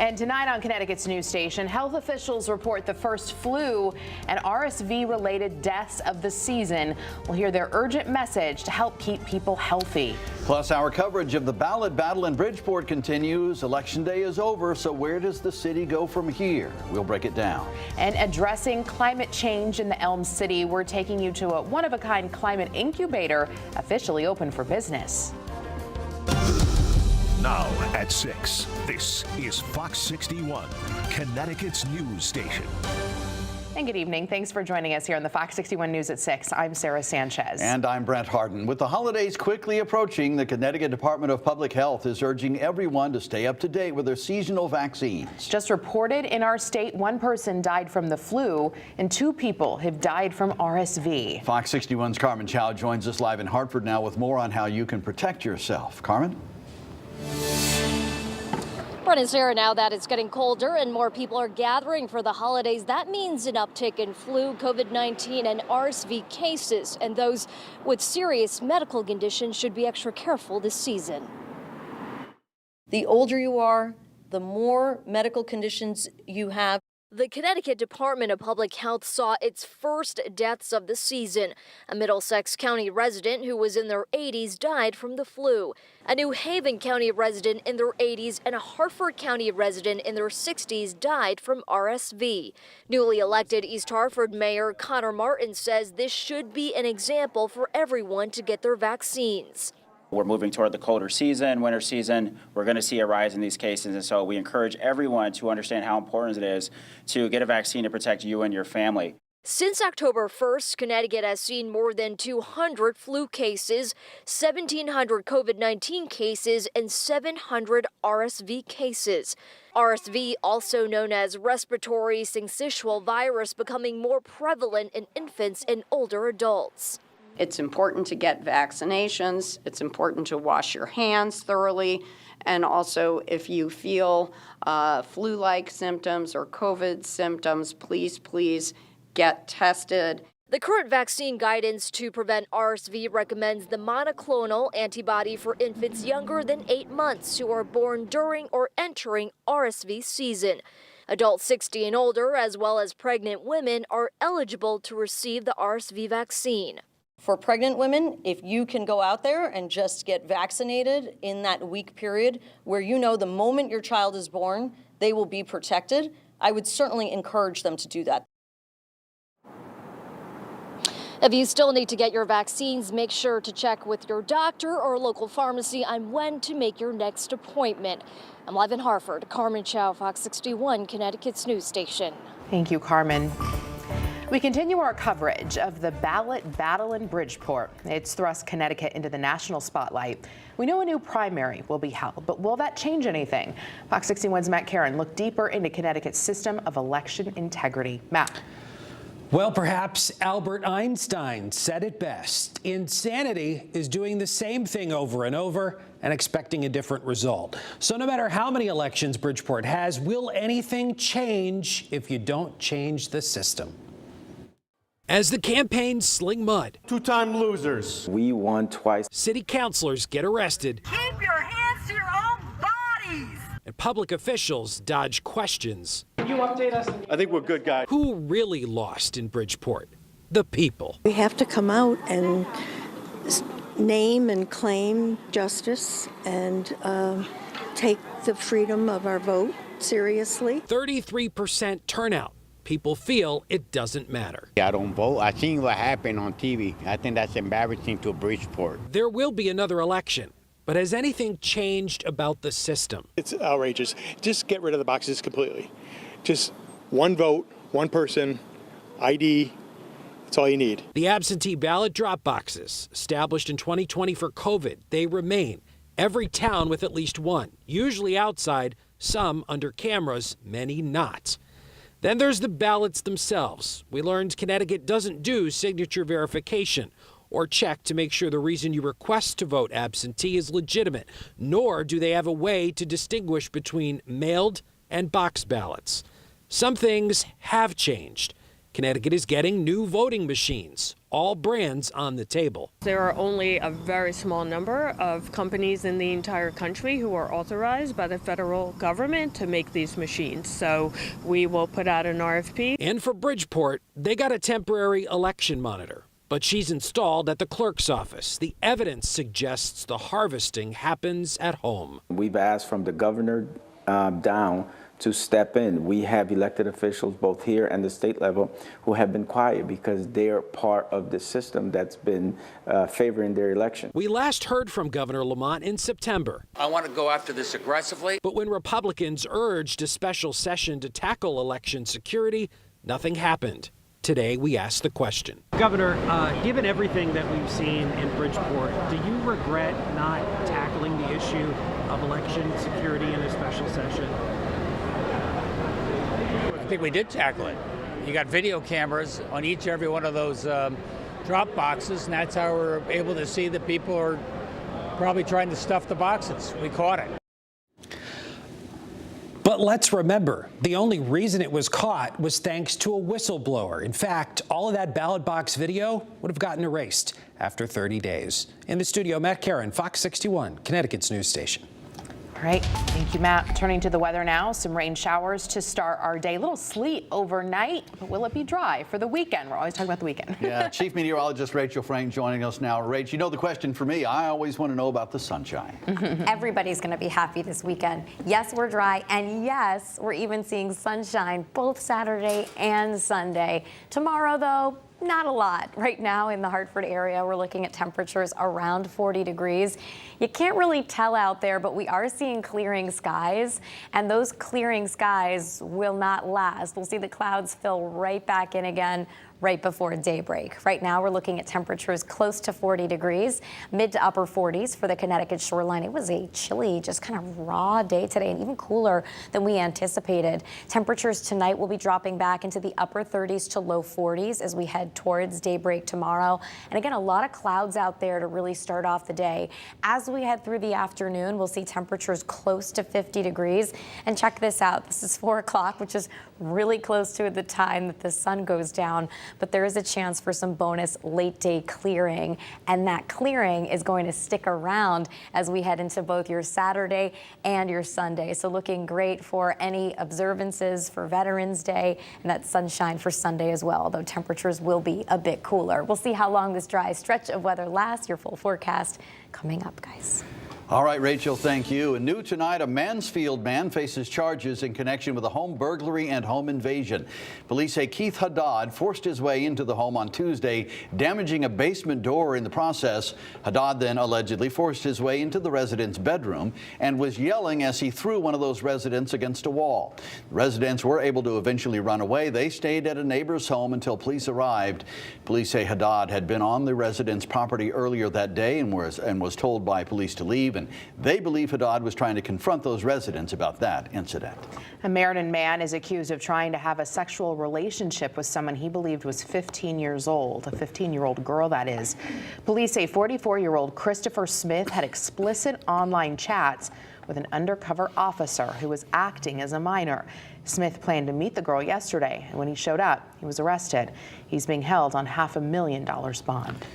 And tonight on Connecticut's news station, health officials report the first flu and RSV-related deaths of the season. We'll hear their urgent message to help keep people healthy. Plus, our coverage of the ballot battle in Bridgeport continues. Election day is over, so where does the city go from here? We'll break it down. And addressing climate change in the Elm City, we're taking you to a one-of-a-kind climate incubator officially open for business. Now at 6, this is Fox 61, Connecticut's news station. And good evening. Thanks for joining us here on the Fox 61 News at 6. I'm Sarah Sanchez. And I'm Brent Harden. With the holidays quickly approaching, the Connecticut Department of Public Health is urging everyone to stay up to date with their seasonal vaccines. Just reported in our state, one person died from the flu and 2 people have died from RSV. Fox 61's Carmen Chow joins us live in Hartford now with more on how you can protect yourself. Carmen? Brent and Sarah, now that it's getting colder and more people are gathering for the holidays, that means an uptick in flu, COVID-19 and RSV cases, and those with serious medical conditions should be extra careful this season. The older you are, the more medical conditions you have. The Connecticut Department of Public Health saw its first deaths of the season. A Middlesex County resident who was in their 80s died from the flu. A New Haven County resident in their 80s and a Hartford County resident in their 60s died from RSV. Newly elected East Hartford Mayor Connor Martin says this should be an example for everyone to get their vaccines. We're moving toward the colder season, winter season. We're going to see a rise in these cases. And so we encourage everyone to understand how important it is to get a vaccine to protect you and your family. Since October 1st, Connecticut has seen more than 200 flu cases, 1,700 COVID-19 cases, and 700 RSV cases. RSV, also known as respiratory syncytial virus, becoming more prevalent in infants and older adults. It's important to get vaccinations. It's important to wash your hands thoroughly. And also, if you feel flu-like symptoms or COVID symptoms, please get tested. The current vaccine guidance to prevent RSV recommends the monoclonal antibody for infants younger than 8 months who are born during or entering RSV season. Adults 60 and older, as well as pregnant women, are eligible to receive the RSV vaccine. For pregnant women, if you can go out there and just get vaccinated in that week period where you know the moment your child is born, they will be protected, I would certainly encourage them to do that. If you still need to get your vaccines, make sure to check with your doctor or local pharmacy on when to make your next appointment. I'm live in Hartford. Carmen Chow, Fox 61, Connecticut's news station. Thank you, Carmen. We continue our coverage of the ballot battle in Bridgeport. It's thrust Connecticut into the national spotlight. We know a new primary will be held, but will that change anything? Fox 61's Matt Karen looked deeper into Connecticut's system of election integrity. Matt. Well, perhaps Albert Einstein said it best. Insanity is doing the same thing over and over and expecting a different result. So no matter how many elections Bridgeport has, will anything change if you don't change the system? As the campaigns sling mud, two-time losers. We won twice. City councilors get arrested. Keep your hands to your own bodies. And public officials dodge questions. Can you update us? I think we're good, guys. Who really lost in Bridgeport? The people. We have to come out and name and claim justice and take the freedom of our vote seriously. 33% turnout. People feel it doesn't matter. I don't vote. I seen what happened on TV. I think that's embarrassing to Bridgeport. There will be another election, but has anything changed about the system? It's outrageous. Just get rid of the boxes completely. Just one vote, one person, ID. That's all you need. The absentee ballot drop boxes, established in 2020 for COVID, they remain. Every town with at least one, usually outside, some under cameras, many not. Then there's the ballots themselves. We learned Connecticut doesn't do signature verification or check to make sure the reason you request to vote absentee is legitimate, nor do they have a way to distinguish between mailed and box ballots. Some things have changed, Connecticut is getting new voting machines, all brands on the table. There are only a very small number of companies in the entire country who are authorized by the federal government to make these machines. So we will put out an RFP. And for Bridgeport, they got a temporary election monitor, but she's installed at the clerk's office. The evidence suggests the harvesting happens at home. We've asked from the governor down to step in. We have elected officials both here and the state level who have been quiet because they're part of the system that's been favoring their election. We last heard from Governor Lamont in September. I want to go after this aggressively. But when Republicans urged a special session to tackle election security, nothing happened. Today, we asked the question. Governor, given everything that we've seen in Bridgeport, do you regret not tackling the issue of election security in a special session? I think we did tackle it. You got video cameras on each and every one of those drop boxes, and that's how we're able to see that people are probably trying to stuff the boxes. We caught it. But let's remember, the only reason it was caught was thanks to a whistleblower. In fact, all of that ballot box video would have gotten erased after 30 days. In the studio, Matt Caron, Fox 61, Connecticut's news station. All right, thank you, Matt. Turning to the weather now, some rain showers to start our day. A little sleet overnight, but will it be dry for the weekend? We're always talking about the weekend. Yeah, Chief Meteorologist Rachel Frank joining us now. Rach, you know the question for me, I always want to know about the sunshine. Everybody's going to be happy this weekend. Yes, we're dry, and yes, we're even seeing sunshine both Saturday and Sunday. Tomorrow, though, not a lot. Right now in the Hartford area, we're looking at temperatures around 40 degrees. You can't really tell out there, but we are seeing clearing skies, and those clearing skies will not last. We'll see the clouds fill right back in again right before daybreak. Right now, we're looking at temperatures close to 40 degrees, mid to upper 40s for the Connecticut shoreline. It was a chilly, just kind of raw day today, and even cooler than we anticipated. Temperatures tonight will be dropping back into the upper 30s to low 40s as we head towards daybreak tomorrow. And again, a lot of clouds out there to really start off the day. As we head through the afternoon, we'll see temperatures close to 50 degrees. And check this out. This is 4 o'clock, which is really close to the time that the sun goes down. But there is a chance for some bonus late day clearing, and that clearing is going to stick around as we head into both your Saturday and your Sunday. So looking great for any observances for Veterans Day, and that sunshine for Sunday as well, though temperatures will be a bit cooler. We'll see how long this dry stretch of weather lasts. Your full forecast coming up, guys. All right, Rachel, thank you. And new tonight, a Mansfield man faces charges in connection with a home burglary and home invasion. Police say Keith Haddad forced his way into the home on Tuesday, damaging a basement door in the process. Haddad then allegedly forced his way into the resident's bedroom and was yelling as he threw one of those residents against a wall. Residents were able to eventually run away. They stayed at a neighbor's home until police arrived. Police say Haddad had been on the resident's property earlier that day and was told by police to leave. And they believe Haddad was trying to confront those residents about that incident. A Meriden man is accused of trying to have a sexual relationship with someone he believed was 15 years old, a 15-year-old girl, that is. Police say 44-year-old Christopher Smith had explicit online chats with an undercover officer who was acting as a minor. Smith planned to meet the girl yesterday, and when he showed up, he was arrested. He's being held on $500,000 bond.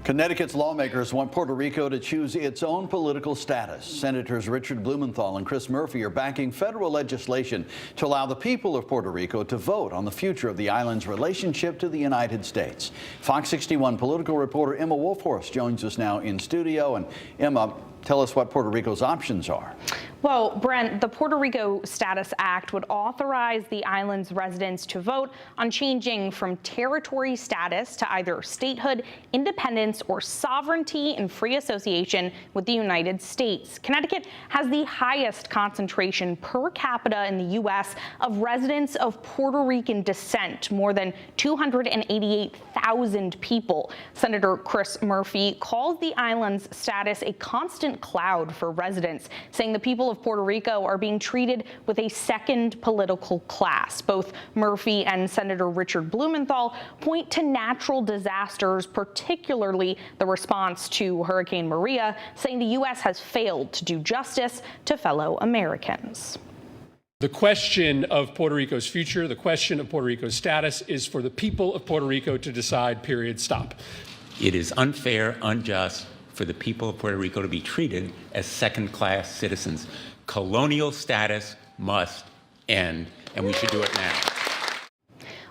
Connecticut's lawmakers want Puerto Rico to choose its own political status. Senators Richard Blumenthal and Chris Murphy are backing federal legislation to allow the people of Puerto Rico to vote on the future of the island's relationship to the United States. Fox 61 political reporter Emma Wolfhorst joins us now in studio. And Emma, tell us what Puerto Rico's options are. Well, Brent, the Puerto Rico Status Act would authorize the island's residents to vote on changing from territory status to either statehood, independence, or sovereignty and free association with the United States. Connecticut has the highest concentration per capita in the U.S. of residents of Puerto Rican descent, more than 288,000 people. Senator Chris Murphy calls the island's status a constant cloud for residents, saying the people of Puerto Rico are being treated with a second political class. Both Murphy and Senator Richard Blumenthal point to natural disasters, particularly the response to Hurricane Maria, saying the U.S. has failed to do justice to fellow Americans. The question of Puerto Rico's future, the question of Puerto Rico's status is for the people of Puerto Rico to decide, period, stop. It is unfair, unjust for the people of Puerto Rico to be treated as second-class citizens. Colonial status must end, and we should do it now.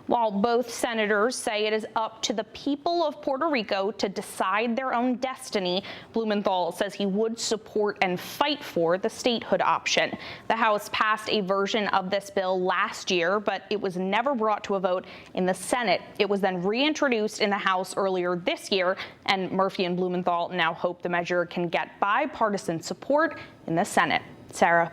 While both senators say it is up to the people of Puerto Rico to decide their own destiny, Blumenthal says he would support and fight for the statehood option. The House passed a version of this bill last year, but it was never brought to a vote in the Senate. It was then reintroduced in the House earlier this year, and Murphy and Blumenthal now hope the measure can get bipartisan support in the Senate. Sarah.